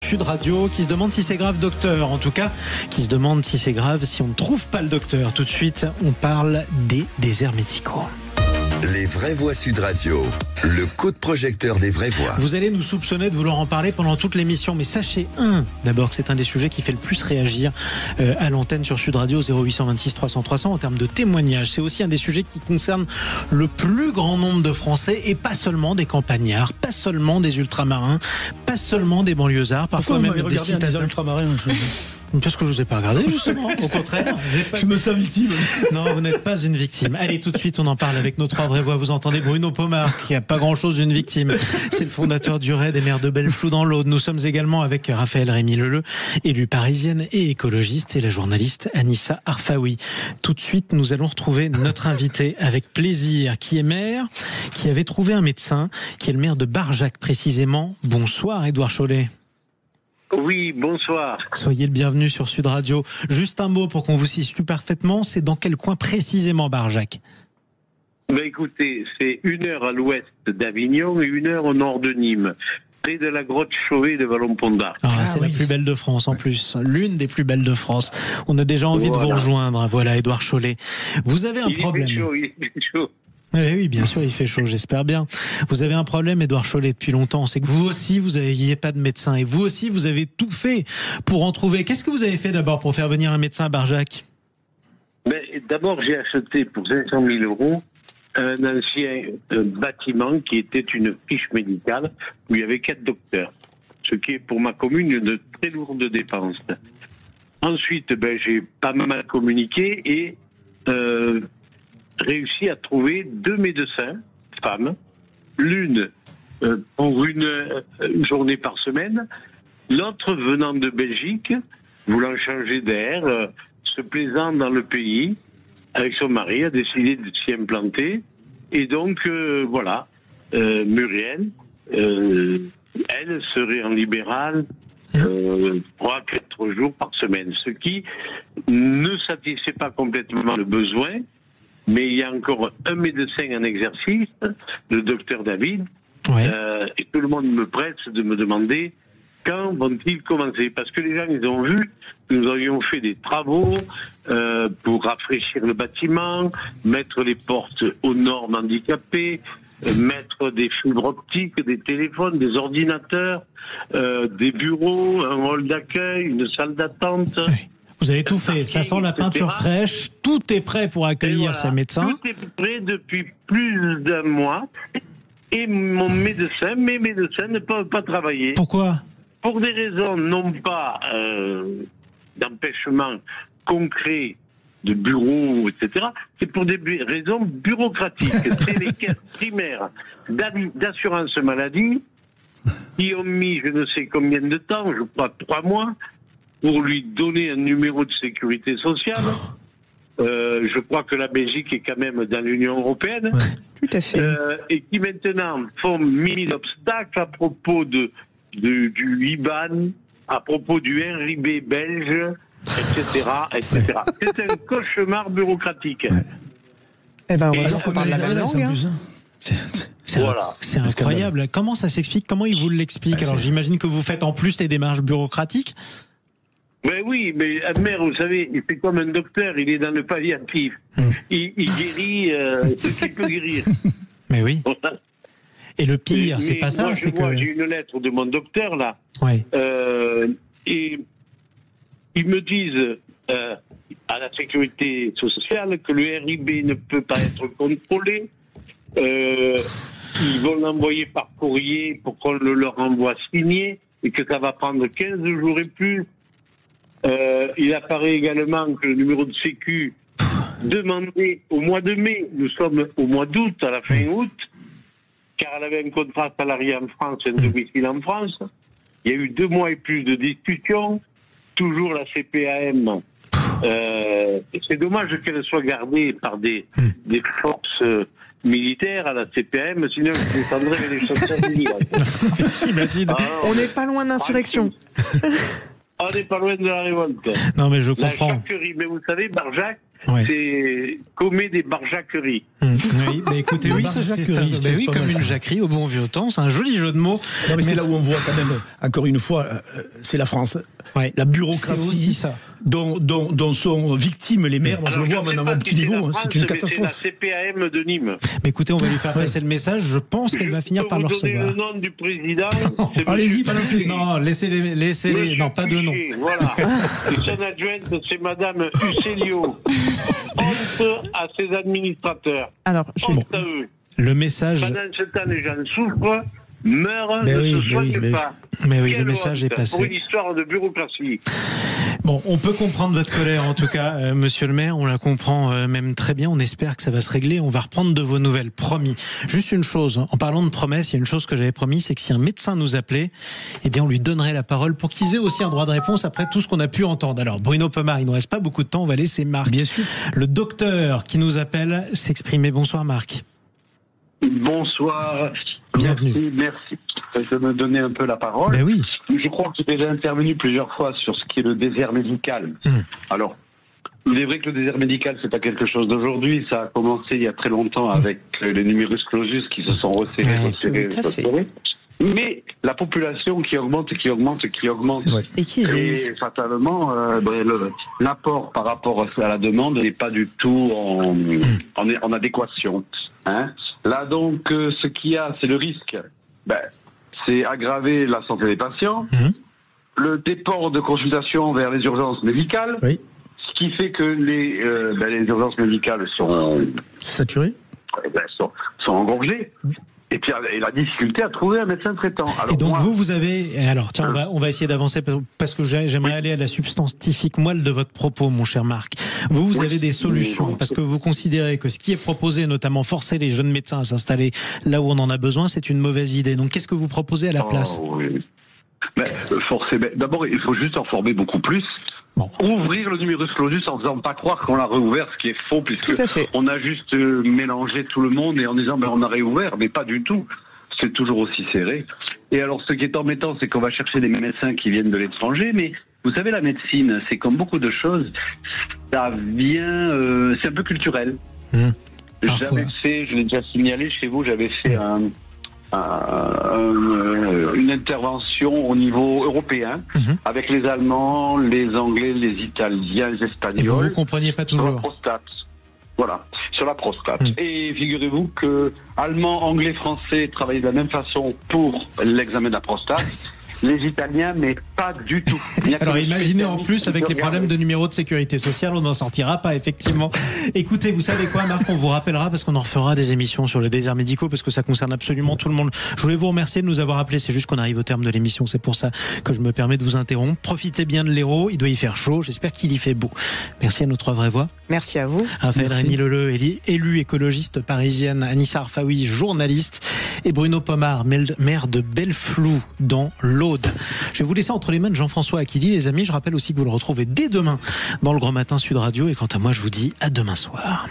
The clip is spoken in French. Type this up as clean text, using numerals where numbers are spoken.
Sud Radio, qui se demande si c'est grave, docteur. En tout cas, qui se demande si c'est grave si on ne trouve pas le docteur. Tout de suite, on parle des déserts médicaux. Les vraies voix Sud Radio, le coup de projecteur des vraies voix. Vous allez nous soupçonner de vouloir en parler pendant toute l'émission, mais sachez d'abord que c'est un des sujets qui fait le plus réagir à l'antenne sur Sud Radio 0826 300 300 en termes de témoignages. C'est aussi un des sujets qui concerne le plus grand nombre de Français et pas seulement des campagnards, pas seulement des ultramarins, pas seulement des banlieusards, parfois même des citadins ultramarins. Parce que je ne vous ai pas regardé, justement. Au contraire. Je me sens victime. Non, vous n'êtes pas une victime. Allez, tout de suite, on en parle avec nos trois vraies voix. Vous entendez Bruno Pomar, qui n'a pas grand-chose d'une victime. C'est le fondateur du RAID des maires de Belleflou dans l'Aude. Nous sommes également avec Raphaël Rémy-Leleu, élue parisienne et écologiste, et la journaliste Anissa Arfaoui. Tout de suite, nous allons retrouver notre invité avec plaisir, qui est maire, qui avait trouvé un médecin, qui est le maire de Barjac précisément. Bonsoir, Édouard Chollet. Oui, bonsoir. Soyez le bienvenu sur Sud Radio. Juste un mot pour qu'on vous situe parfaitement, c'est dans quel coin précisément Barjac ? Écoutez, c'est 1 heure à l'ouest d'Avignon et 1 heure au nord de Nîmes, près de la grotte Chauvet de Vallon-Pont d'Arc. C'est la plus belle de France en plus, l'une des plus belles de France. On a déjà envie de vous rejoindre. Voilà, Édouard Chollet. Vous avez un problème. Il fait chaud. Oui, bien sûr, il fait chaud, j'espère bien. Vous avez un problème, Édouard Chollet, depuis longtemps. C'est que vous aussi, vous n'aviez pas de médecin. Et vous aussi, vous avez tout fait pour en trouver. Qu'est-ce que vous avez fait d'abord pour faire venir un médecin à Barjac ? D'abord, j'ai acheté pour 500 000 euros un ancien bâtiment qui était une fiche médicale où il y avait 4 docteurs. Ce qui est pour ma commune une très lourde dépense. Ensuite, j'ai pas mal communiqué et réussi à trouver 2 médecins, femmes, l'une pour une journée par semaine, l'autre venant de Belgique, voulant changer d'air, se plaisant dans le pays, avec son mari, a décidé de s'y implanter. Et donc, Muriel, elle serait en libéral 3-4 jours par semaine, ce qui ne satisfait pas complètement le besoin. Mais il y a encore un médecin en exercice, le docteur David, et tout le monde me presse de me demander quand vont-ils commencer. Parce que les gens, ils ont vu que nous avions fait des travaux pour rafraîchir le bâtiment, mettre les portes aux normes handicapées, mettre des fibres optiques, des téléphones, des ordinateurs, des bureaux, un hall d'accueil, une salle d'attente. Oui. Vous avez tout fait, ça sent la peinture fraîche, tout est prêt pour accueillir ces médecins. Tout est prêt depuis plus d'1 mois et mes médecins ne peuvent pas travailler. Pourquoi ? Pour des raisons non pas d'empêchement concret de bureaux, etc. C'est pour des raisons bureaucratiques. C'est les caisses primaires d'assurance maladie qui ont mis je ne sais combien de temps, je crois 3 mois, pour lui donner un numéro de sécurité sociale. Je crois que la Belgique est quand même dans l'Union européenne. Ouais, tout à fait. Et qui maintenant font 1000 obstacles à propos du IBAN, à propos du RIB belge, etc. etc. C'est un cauchemar bureaucratique. Eh ben, heureusement qu'on parle la même langue. C'est incroyable. Comment ça s'explique ? Comment ils vous l'expliquent ? Alors j'imagine que vous faites en plus les démarches bureaucratiques ? Oui, mais un maire, vous savez, il fait comme un docteur, il est dans le palliatif. Il guérit ce qu'il peut guérir. Mais oui. Et le pire, c'est pas ça, moi, c'est que... J'ai une lettre de mon docteur, là, ouais. Et ils me disent à la sécurité sociale que le RIB ne peut pas être contrôlé. Ils vont l'envoyer par courrier pour qu'on le leur envoie signé et que ça va prendre 15 jours et plus. Il apparaît également que le numéro de sécu demandé au mois de mai, nous sommes au mois d'août, à la fin août, car elle avait un contrat salarié en France, un domicile en France. Il y a eu 2 mois et plus de discussions, toujours la CPAM. C'est dommage qu'elle soit gardée par des forces militaires à la CPAM, sinon je descendrais les chasseurs J'imagine. On n'est pas loin de l'insurrection. On n'est pas loin de la révolte. Non, mais je comprends. La charcuterie, mais vous savez, Barjac, Ouais. c'est commet des barjaqueries. Oui, bah écoutez, oui, ça, c'est Barjaquerie, bah oui, pas comme mal, une ça. jacquerie au bon vieux temps, c'est un joli jeu de mots. Non, mais c'est là où on voit quand même, encore une fois, c'est la France. Ouais. La C'est bureaucratie aussi ça. dont sont victimes les maires. Moi, je le vois même à mon petit niveau, c'est une catastrophe. C'est la CPAM de Nîmes. Mais écoutez, on va lui faire passer le message. Je pense qu'elle va finir par le Je peux vous donner recevoir. le nom du président. c'est Allez-y, monsieur balancez. Non, laissez-les, Monsieur non, pas de nom. Puchet, Voilà. Et son adjointe, c'est Madame Uccelio. Honte à ses administrateurs. Alors, Honte à eux. Le message, Pendant ce temps, les gens souffrent, meurent, Mais ne oui, se mais soignent oui, mais pas. mais oui, le Quelle message honte est passé. Pour une histoire de bureaucratie. Bon, on peut comprendre votre colère, en tout cas, monsieur le maire, on la comprend même très bien, on espère que ça va se régler, on va reprendre de vos nouvelles, promis. Juste une chose, en parlant de promesses, il y a une chose que j'avais promis, c'est que si un médecin nous appelait, eh bien on lui donnerait la parole pour qu'ils aient aussi un droit de réponse après tout ce qu'on a pu entendre. Alors Bruno Pomar, il ne reste pas beaucoup de temps, on va laisser Marc, Bien sûr. le docteur qui nous appelle, s'exprimer. Bonsoir Marc. Bonsoir. Bienvenue. Merci de me donner un peu la parole. Ben oui. Je crois que j'ai déjà intervenu plusieurs fois sur ce qui est le désert médical. Alors, il est vrai que le désert médical, c'est pas quelque chose d'aujourd'hui. Ça a commencé il y a très longtemps avec les numerus clausus qui se sont resserrés. tout à fait. Mais la population qui augmente, qui augmente, qui augmente. C'est vrai. et qui vieillit. Et fatalement, l'apport par rapport à la demande n'est pas du tout en adéquation. Hein. Là donc, ce qu'il y a, c'est le risque. C'est aggraver la santé des patients, le déport de consultation vers les urgences médicales, Oui. ce qui fait que les urgences médicales sont Saturé. engorgées. Et puis et la difficulté à trouver un médecin traitant. Alors, Et donc moi, vous avez... Alors tiens, on va essayer d'avancer parce que j'aimerais aller à la substantifique moelle de votre propos, mon cher Marc. Vous Oui. avez des solutions parce que vous considérez que ce qui est proposé, notamment forcer les jeunes médecins à s'installer là où on en a besoin, c'est une mauvaise idée. Donc qu'est-ce que vous proposez à la place? Oui. Forcément. D'abord, il faut juste en former beaucoup plus. Bon. Ouvrir le numerus clausus en faisant pas croire qu'on l'a réouvert, ce qui est faux, puisque Tout à fait. on a juste mélangé tout le monde et en disant on a réouvert, mais pas du tout. C'est toujours aussi serré. Et alors, ce qui est embêtant, c'est qu'on va chercher des médecins qui viennent de l'étranger, mais vous savez, la médecine, c'est comme beaucoup de choses, ça vient, c'est un peu culturel. Parfois. Je l'ai déjà signalé chez vous, j'avais fait une intervention au niveau européen avec les Allemands, les Anglais, les Italiens, les Et vous Espagnols ne compreniez pas sur la toujours. prostate. Voilà, sur la prostate. Et figurez-vous que Allemands, Anglais, Français travaillaient de la même façon pour l'examen de la prostate. Les Italiens, mais pas du tout. Il n'y a que Alors les imaginez en spécialistes plus qui avec les regardent. problèmes de numéro de sécurité sociale, on n'en sortira pas effectivement. Écoutez, vous savez quoi Marc, on vous rappellera parce qu'on en refera des émissions sur les déserts médicaux parce que ça concerne absolument tout le monde. Je voulais vous remercier de nous avoir appelés, c'est juste qu'on arrive au terme de l'émission, c'est pour ça que je me permets de vous interrompre. Profitez bien de l'Hérault, il doit y faire chaud, j'espère qu'il y fait beau. Merci à nos trois vraies voix. Merci à vous. Raphaël Merci. Rémy Leleu, élue écologiste parisienne, Anissa Arfaoui, journaliste, et Bruno Pomar, maire de Belleflou dans l'Aude. Je vais vous laisser entre les mains de Jean-François Aquili, les amis. Je rappelle aussi que vous le retrouvez dès demain dans le Grand Matin Sud Radio. Et quant à moi, je vous dis à demain soir.